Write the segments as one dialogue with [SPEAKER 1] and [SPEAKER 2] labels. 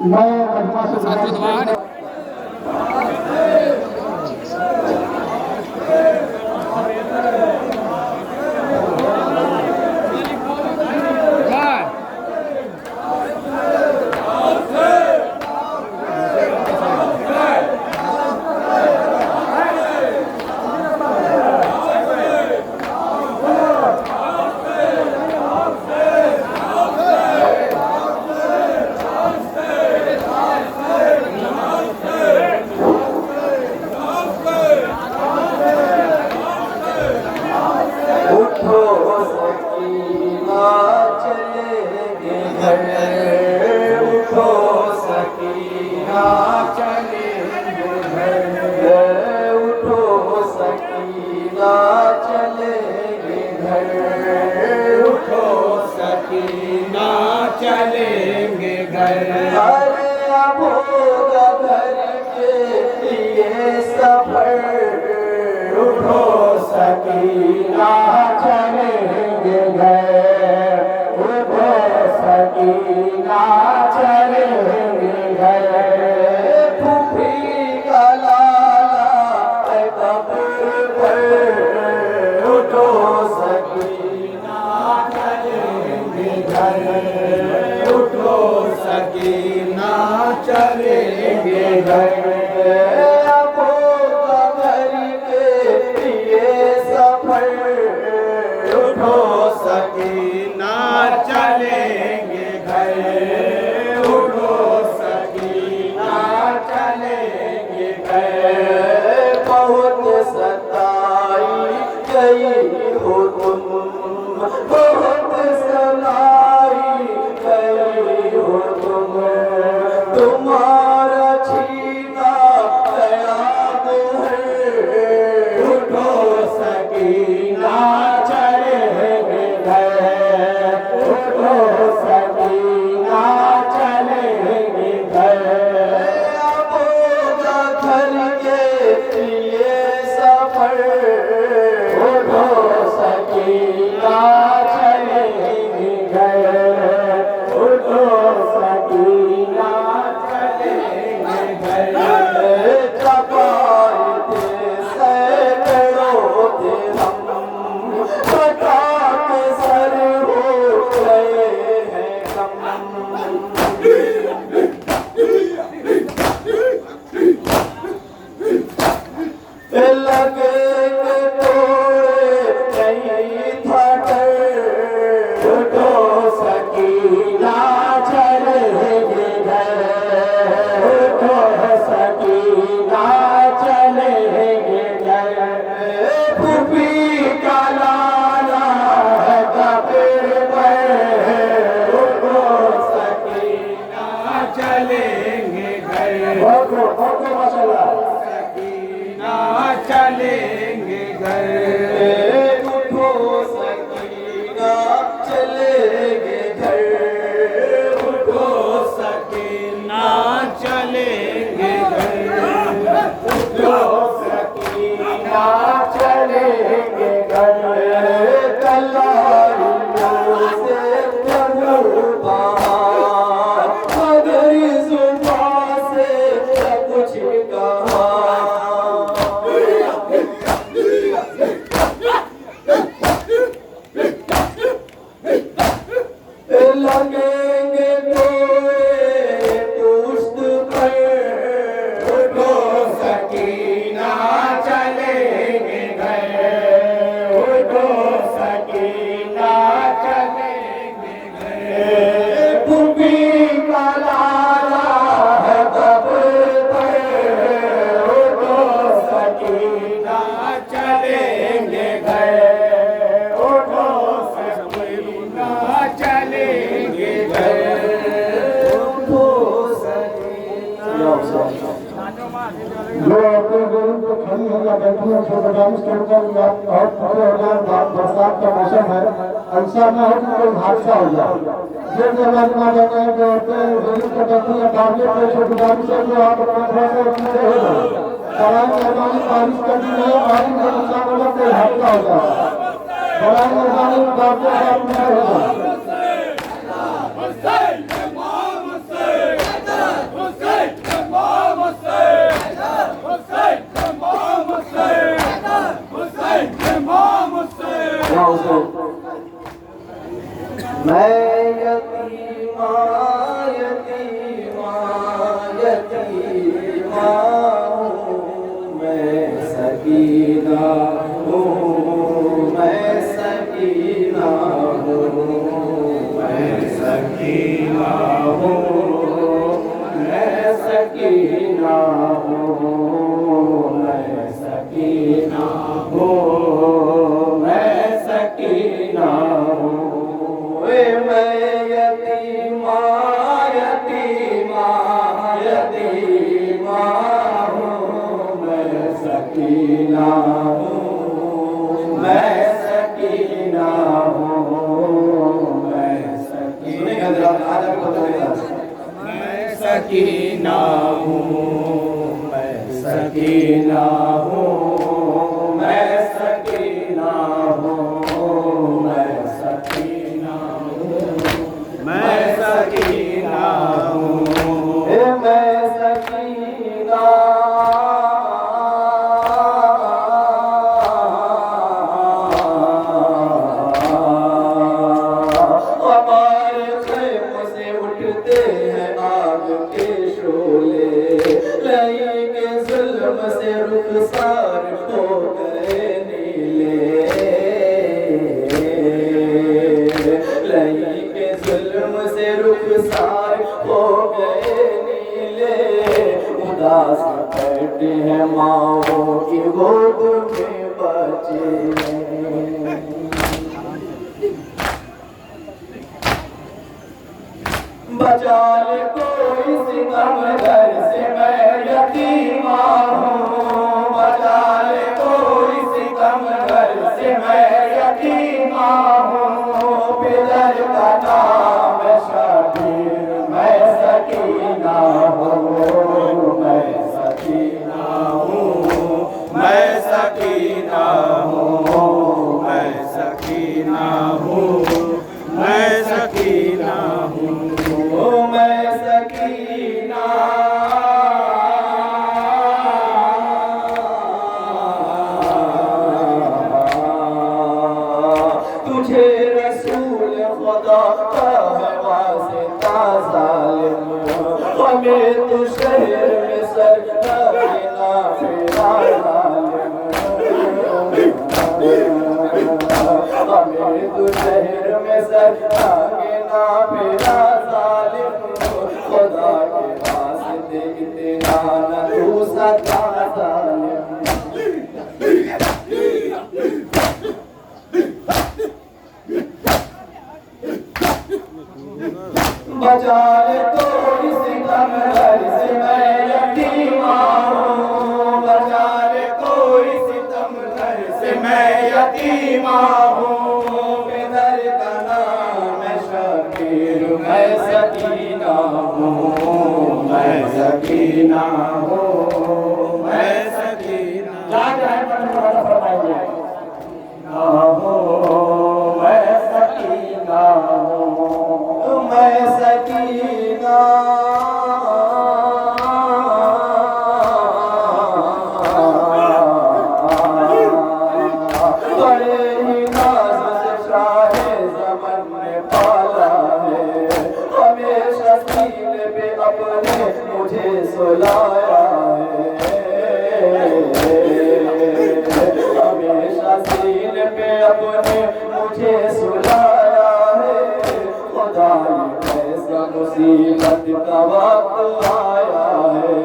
[SPEAKER 1] मैं महिमा से
[SPEAKER 2] चलेंगे घर। अरे अब होगा घर के लिए सफर, उठो सकीना चलेंगे घर, उठो सकीना चलेंगे घर। फूफी का लाला है कब्र पर, उठो सकीना चलेंगे घर, उठो सकीना चलेंगे घर। अब होगा घर के लिए सफर, उठो सकीना चलेंगे घर, उठो सकीना चलेंगे घर। बहुत सताई गई हो तुम, बहुत सताई गई हो तुम, तुम्हारा छीना याद है, उठो सकीना चलेंगे घर, उठो सकीना चलेंगे घर। अब होगा घर के लिए सफर, उठो सकीना चलेंगे घर, उठो सकीना चलेंगे घर। चपाते सैकड़ों थे हम, बता के सर हो गए हैं कम। लगे के तोड़े नहीं था डर, उठो सकीना चलेंगे घर, उठो सकीना चलेंगे घर। फूफी का लाला है कब्र पर, उठो सकीना चलेंगे घर, माशाल्लाह सकीना चलेंगे घर, उठो सकीना चलेंगे घर, उठो सकीना चलेंगे घर, उठो सकीना चलेंगे घर। तलवारों से प्रभु बाहर, मगर जुबान से कुछ कहा। लगेंगे कोए पुष्ट पर, उठो सकीना चलेंगे घर, उठो सकीना चलेंगे घर। फूफी का लाला है कब्र पर, उठो सकीना चलेंगे घर, उठो सकीना चलेंगे घर, उठो सकीना।
[SPEAKER 1] जो अपने गरीब को खड़ी है या बैठी है, उसको गुजारिश करूंगा कि आप बहुत खड़े हो जाए, बरसात का मौसम है, ऐसा न हो कि कोई हादसा हो जाए। जो भी हमारी माँ बहने हैं जो होते हैं गरीब को बैठी है बावले पे, उसको गुजारिश है कि आप अपना थोड़ा सा पीछे हो जाए। बड़ा मेहरबानी, बारिश का दिन है, बारिश का नुकसान होगा, कोई हादसा हो जाएगा। बड़ा मेहरबानी, बावले से आप पीछे हो जाए।
[SPEAKER 2] मैं यतीमा यतीमा यतीमा हूँ, मैं सकीना हूँ, मैं सकीना हूँ, मैं सकीना हूँ, मैं सकीना हूँ, मैं सकीना हूँ, मैं सकीना हूँ। मैं यतीमा यतीमा यतीमा हूँ, मैं सकीना हूँ, मैं सकीना हूँ, मैं सकीना मैं सकीना हूँ, मैं सकीना हूँ, मैं सकीना हूँ, मैं सकीना हूँ, मैं सकीना हूँ, मैं सकीना हमारे खेम से उठते हैं आग के शोले, लेंगे जुल्म से रुखसार हो गए नीले, लेंगे जुल्म से रुखसार हो गए नीले। उदास बैठे हैं माओ की गोद में बच्चे, बचा ले कोई सितम घर से मैं यतीमा हूँ, बचा ले कोई सितम घर से मैं यतीमा हूँ। पितर का नाम है शबीर, मैं सकीना हूँ, मैं सकीना हूँ, मैं सकीना हूँ, मैं सकीना हूँ, मैं सकीना हूँ, मैं सकीना। तुझे रसूल खुदा का है वास्ता जालिम, हमें तो शहर में सर ना फिरा जालिम, हमें तो शहर में सर ना फिरा जालिम। खुदा के वास्ते इतना न तू सता जालिम। बचा ले कोई सितम घर से मैं यतीमा हूँ, बचा ले कोई सितम घर से मैं यतीमा हूँ। पितर का नाम है शबीर, मैं सकीना हूँ, मैं सकीना हूँ, मैं सकीना फरमाइए मैं सकीना हूँ, मैं सकीना। बड़े ही नाज से शाहे ज़मन ने पाला है, हमेशा सीने पे अपने मुझे सुलाया है, हमेशा सीने पे अपने मुझे सुलाया है। खुदा ने ऐसा मुसीबत का वक्त आया है,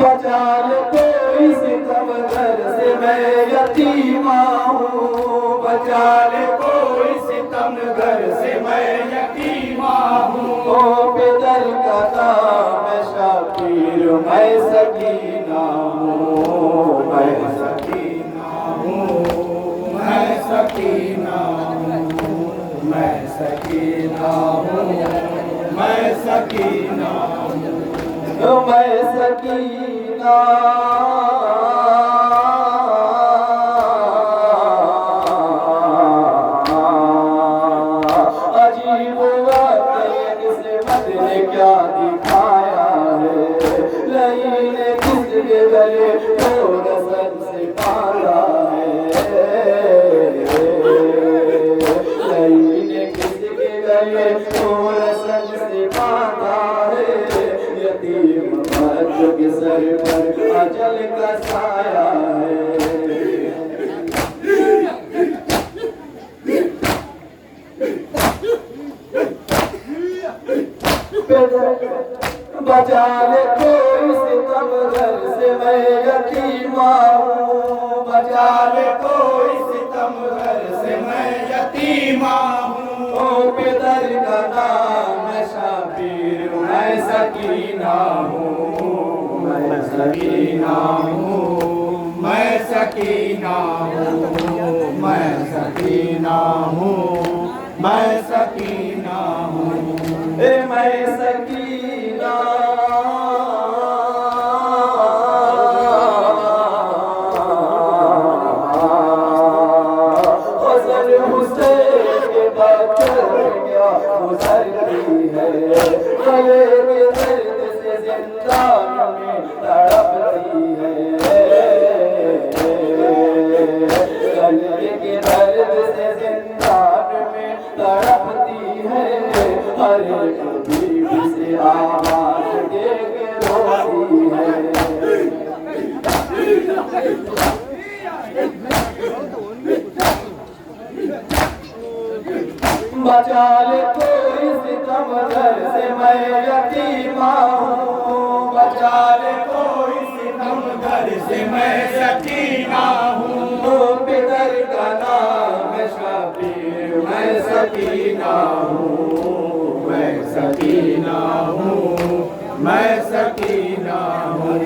[SPEAKER 2] बचा ले कोई सितम घर से मैं यतीमा हूँ, बचा ले कोई सितम घर से मैं यतीमा हूँ। ओ पितर का नाम है शबीर, मैं सकीना हूँ, मैं सकीना हूँ, मैं सकीना हूँ, मैं सकीना हूँ, मैं सकीना हूँ, मैं सकीना। गले तो रसन से बांधा है, ने किसके गले तो रसन से बांधा है, यतीम बच्चों के सर पर अजल का साया है। बचा ले कोई सितम घर से मैं यतीमा हूँ, बचा ले कोई सितम घर से मैं यतीमा हूँ, पितर का नाम शबीर मैं सकीना हूँ, मैं सकीना हूँ, मैं सकीना हूँ, मैं सकीना हूँ, मैं सकीना हूँ, मैं सकीना हसन हुसैन के बच्चों क्या गुजरती है, गले के दर्द से जिंदान में तड़पती है, गले के दर्द से जिंदान में तड़पती है, हर बीवी से आवाज दे के रोती है। बचा ले कोई सितम घर से मैं यतीमा हूँ, बचा ले कोई सितम घर से मैं यतीमा हूँ, पितर का नाम शबीर मैं सकीना हूँ, मैं सकीना हूँ, मैं सकीना हूँ,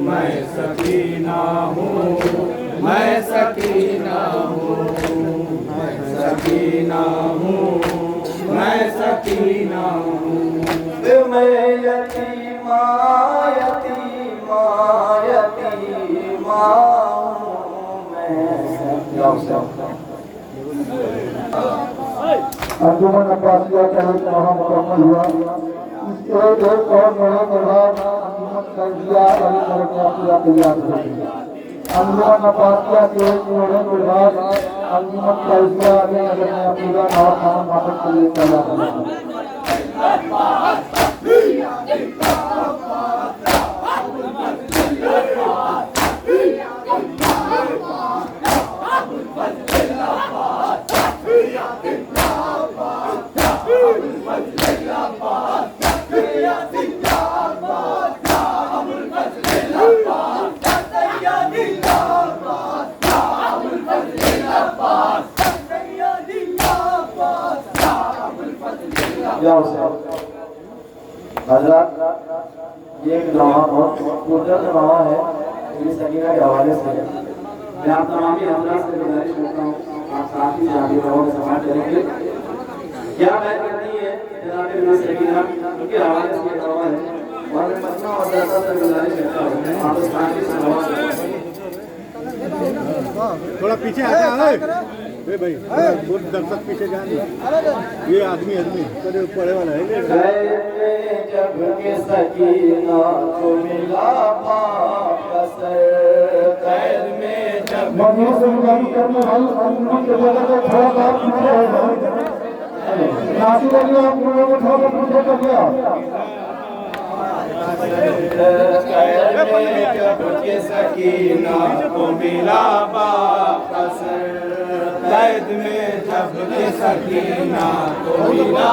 [SPEAKER 2] मैं सकीना हूँ, मैं सकीना हूँ, मैं सकीना हूँ, मैं सकीना हूँ, मैं यतीमा यतीमा यतीमा हूँ, मैं सकीना।
[SPEAKER 1] अंजुमन अब्बासिया का एक वहाँ मुकम्मल हुआ। इस एक और महीने के बाद अंजुमन तैजिया अली करके पूरा तैयार हो गई। अंजुमन अब्बासिया के एक महीने के बाद अंजुमन तैजिया अली करके पूरा नवा खाना नाटक के लिए तैयार हो गई। ये एक नवा कुदरत नवा है, ये सकीना के हवाले से मैं आप तमाम हजरात से गुजारिश करता हूँ, आप साथ ही जाके लोगों से समाप्त करेंगे। क्या बात करनी है जनाब सकीना उनके हवाले से ये नवा है, और मैं पटना और दरअसल से गुजारिश करता हूँ आप साथ ही समाप्त
[SPEAKER 3] थोड़ा पीछे आते हैं भाई, बहुत दर्शक पीछे जाने, ये आदमी कदे पड़े वाला है।
[SPEAKER 2] जब के सकीना को मिला कसर, कैद में जब
[SPEAKER 1] मजीद से गुजारिश करने वाली अंजुमन के जगह को थोड़ा सा पीछे हो जाए। नासिर अली आप लोगों को थोड़ा पीछे कर दिया।
[SPEAKER 2] कैद में जब के सकीना को मिला कसर, कैद में जब के सकीना को मिला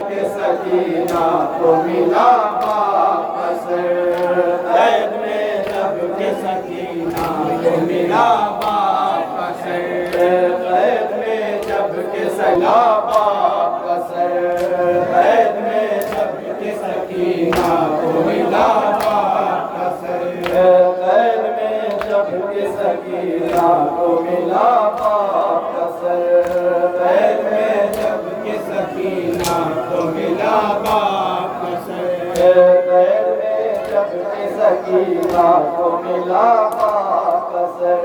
[SPEAKER 2] के सकीना को मिला कसर, कैद में जब के सकीना को मिला कसर, कैद में जब के सला कसर, कैद में जब के सकीना को मिला कसर, कैद में जब के सकीना को मिला कसर, कैद में जब के सकीना को मिला कसर, कैद में जब के सकीना को मिला कसर,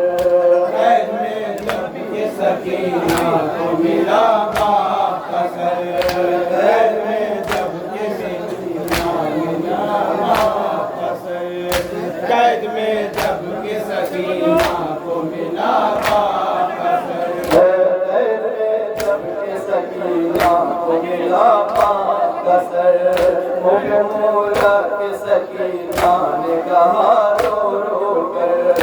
[SPEAKER 2] कैद में जब के सकीना को मिला कसर, कैद में जब के सकीना को मिला कसर। कैद में जब के सकीना को मिला बाकसर, कैद में जब के सकीना को मिला बाकसर, मुझे मोला के सकीना ने कहा रो रो कर,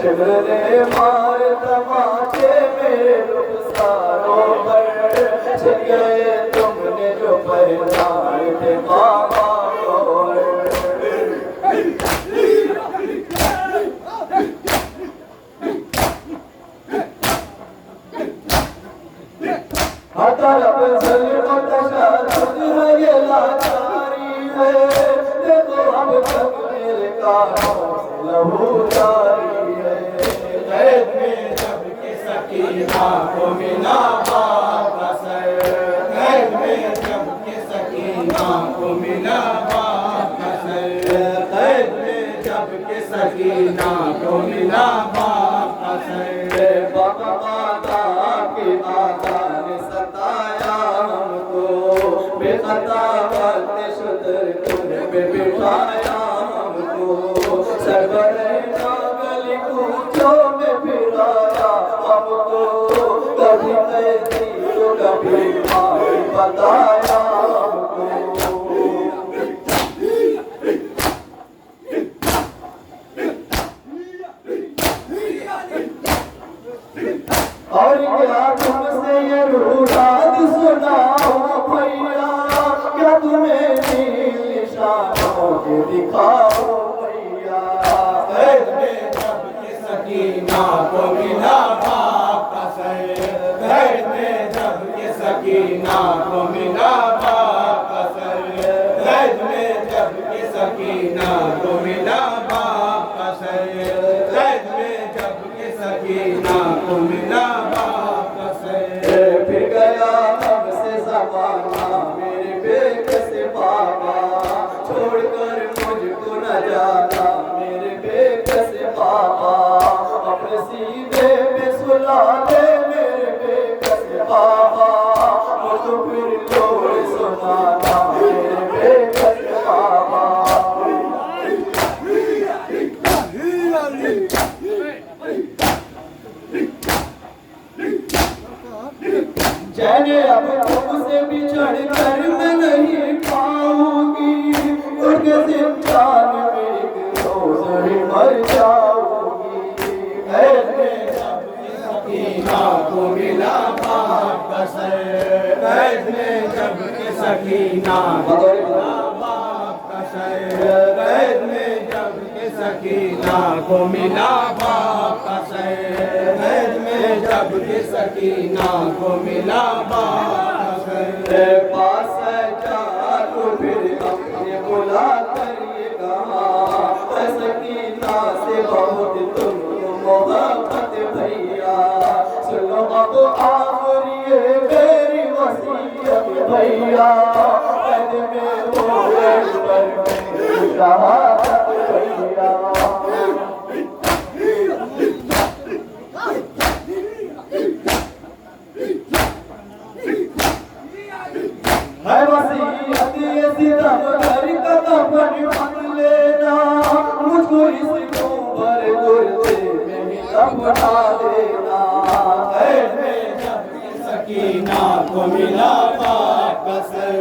[SPEAKER 2] शिवरे मार तमाचे मेरे रुखसारों पर, छिल गए तुमने जो पहनाए थे बाबा और तरफ ज़ुल्म तशद्दुद है ये लाचारी है, देखो अब तक मेरे कानों से लहू जारी है, कैद में जब के सकीना को मिला बाकसर, कैद में जब के सकीना को मिला बाकसर, कैद में जब के सकीना को मिला बाकसर, बाबा माता की माता सताया हमको, बेखता वक्त शुद्र तुमने बिठाया हमको, सरवरे नागली कूचों में फिराया हमको, कभी कैसी तो कभी मारी बताया हमको। और क्या तुमसे ये रूरात सुनाओ भैया, क्या तुम्हें निशानों के दिखाओ भैया, कैद में जब के सकीना को मिला बाकसर, कैद में जब के सकीना को मिला बाकसर, कैद में जब के सकीना को मिला बाकसर, कैद में जब के सकीना को मिला बाकसर, फिर गया हमसे ज़माना मेरे बेकस बाबा, छोड़कर मुझको न जाना मेरे बेकस बाबा, अपने सीधे पे सुला दे मेरे बेकस बाबा, मुझको फिर लोड़ सुनाना मेरे बेकस बाबा। जाने अब तुमसे बिछड़ कर मैं नहीं पाऊंगी, उनके जिंदान में एक रोज ही मर जाऊंगी, कैद में जब के सकीना को मिला बाकसर, कैद में जब के सकीना को मिला बाकसर, कैद में जब के सकीना को मिला बाकसर, कैद में जब के सकीना को मिला बाकसर, पास जाकर फिर अपने बुला कर ये कहा, सकीना से बहुत तुम मोहब्बत भैया, सुनो अब आखिरी ये मेरी वसीयत भैया, कैद में हो पर शहादत भैया। है वसीयत ये सितम घर का कफन मत लेना, मुझको इस कुंवर गुर्दे में ही दफना देना, कैद में जब के सकीना को मिला बाकसर,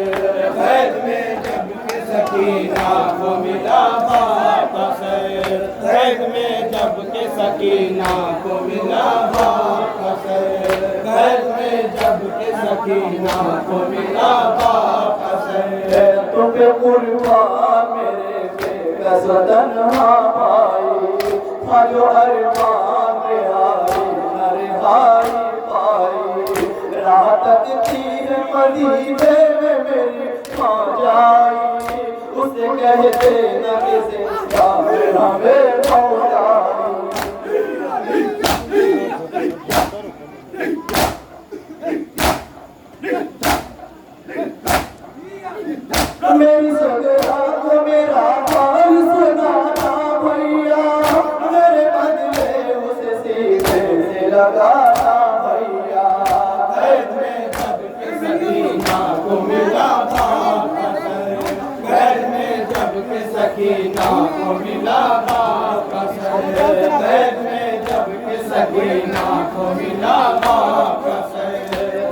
[SPEAKER 2] कैद में जब के सकीना को मिला बाकसर, कैद में जब के सकीना को मिला बाकसर, कैद में जब के सकीना को मिला बाकसर, तुम्हें कुर्बान मेरे बेकस तन्हा भाई, जो अरमान रिहाई न रिहाई पाई, रात तीर मदीने में मेरी माँ जाई, उसे कहते न किसी हमें पहुँचाई। मेरी सगरा को मेरा भाई सुनाना भैया, मेरे बदले उसे सीधे से लगाना भैया, कैद में जब के सकीना को मिला बाकसर, कैद में जब के सकीना को मिला बाकसर, कैद में जब के सकीना को मिला बाप का सर,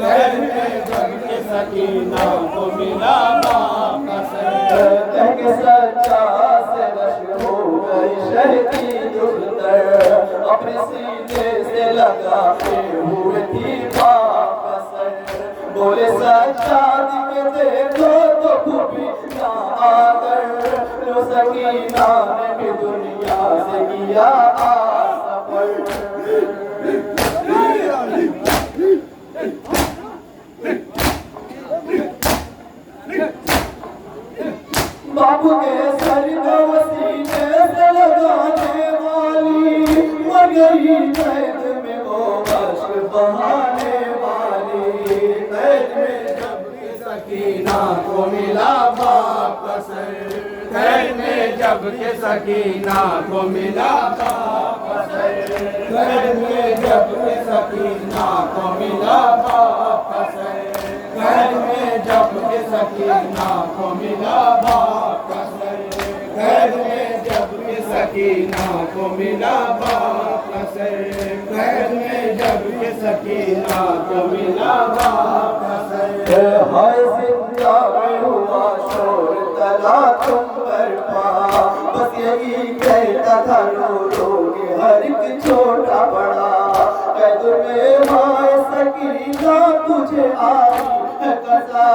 [SPEAKER 2] कैद में जब के सकीना को मिला बाप का सर। कह के सच्चा से नश्र हो गई शहदी दुर्दर, अपने सीने से लगा के हुए थी बाप का सर। बोले सच्चा दिखे देखो तो खूबी ना आकर, जो सकीना ने भी दुनिया से किया सफर। बाबू के सर को सीने से लगाने वाली, मर गई कैद में वो अश्क बहाने वाली। कैद में जब के सकीना को मिला बाप का सर, कैद में जब के सकीना को मिला बाप का सर, कैद में जब के सकीना को मिला बाप का सर, कैद में जब के सकीना को मिला बाप का सर, कैद में जब के सकीना को मिला बाप का सर, कैद में जब के सकीना को मिला बाप का सर। हाय जिंदा में हुआ शोर तला तुम पर पा, बस यही कहता था रो रो के हर एक छोटा बड़ा। कैद में हाय सकीना तुझे आई है कसा,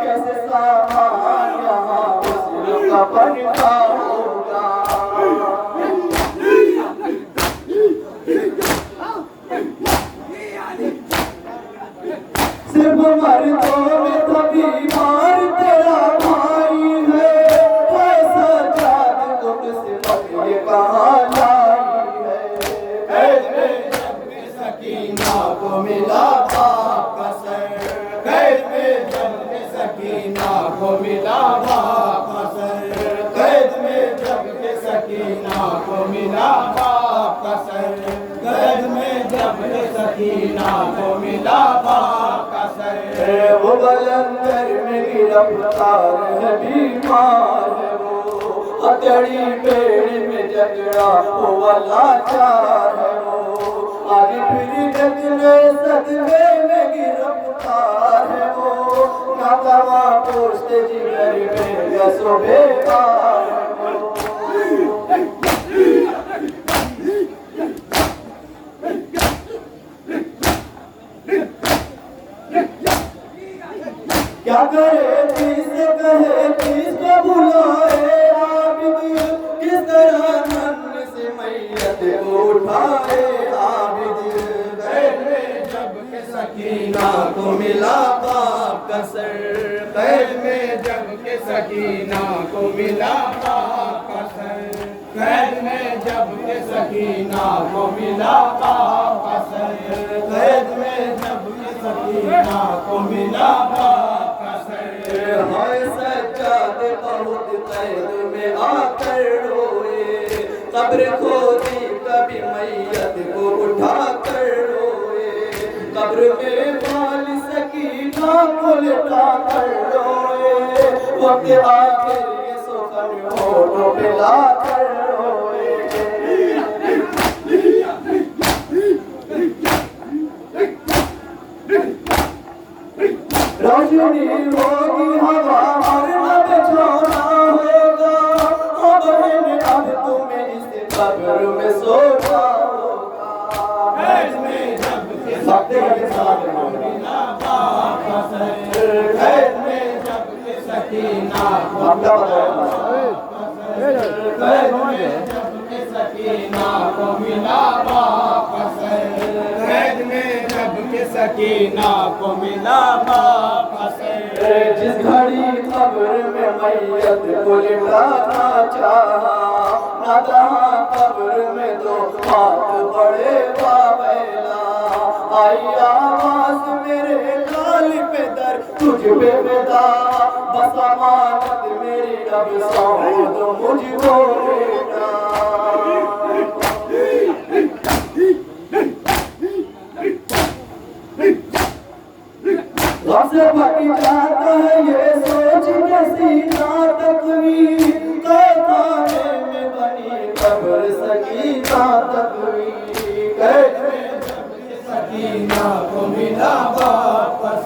[SPEAKER 2] कैसे सामान यहाँ मुस्लिम का बनता होगा। सिर्फ मर्दों में तभी मार तेरा भाई है, ऐसा जाद को किस्मत ये कहाँ लाई है। कैद में जब के सकीना को मिला बाप का सर, कैद में जब के सकीना को मिला बाप का सर, कैद में जब के सकीना को मिला बाप का सर, कैद में जब के सकीना को मिला बाप का सर। वो बलंदर में गिरफ्तार है बीमार है वो, हथेली पेड़ में जगड़ा वो लाचार है वो। आगे फिर जगने सदमे में गिरफ्तार है वो, ना दवा पोस्ट जिगर में गसो बेकार है वो। क्या करे किसे कहे किसको बुलाए आबिद, किस तरह मन से मैयत को उठाए आबिद। कैद में जब के सकीना को मिला बाप का सर, कैद में जब के सकीना को मिला बाप का सर, कैद में जब के सकीना को मिला बाप का सर, कैद में जब के सकीना को मिला बाप का सर। हाय सज्जाद बहुत कैद में आकर रोए, कब्र खोदी कभी मैयत को उठा कर रोए। कब्र में बाल सकीना को लिटा कर रोए, वक्त आखिर ये सुखन होठों पे ला कर रोए। रोशनी होगी हवा मरना बिछोना होगा, अब तुम्हें इस कब्र में सोना होगा। कैद में जब के सकीना को मिला बाप का सर, कैद में जब के सकीना को मिला बाप का सर, कैद में जब के सकीना को मिला बाप का सर, कैद में जब के सकीना को मिला बाप का सर। जिस घड़ी कब्र में मैयत को लिटाना चाहा, ना जहाँ कब्र में दो हाथ बड़े बाबेला। आई आवाज मेरे गाल पे दर तुझ पे बेदा, बस अमानत मेरी रब सौंप दो मुझको बेटा। से भट जाता है ये सोच के सीना तकवी, कैदाने में बनी कब्र सकीना तकवी। को मिला वापस,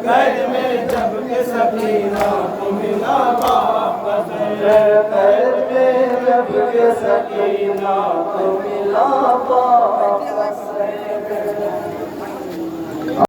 [SPEAKER 2] कैद में जब के सकीना को मिला वापस, कैद में जब के सकीना को मिला वापस।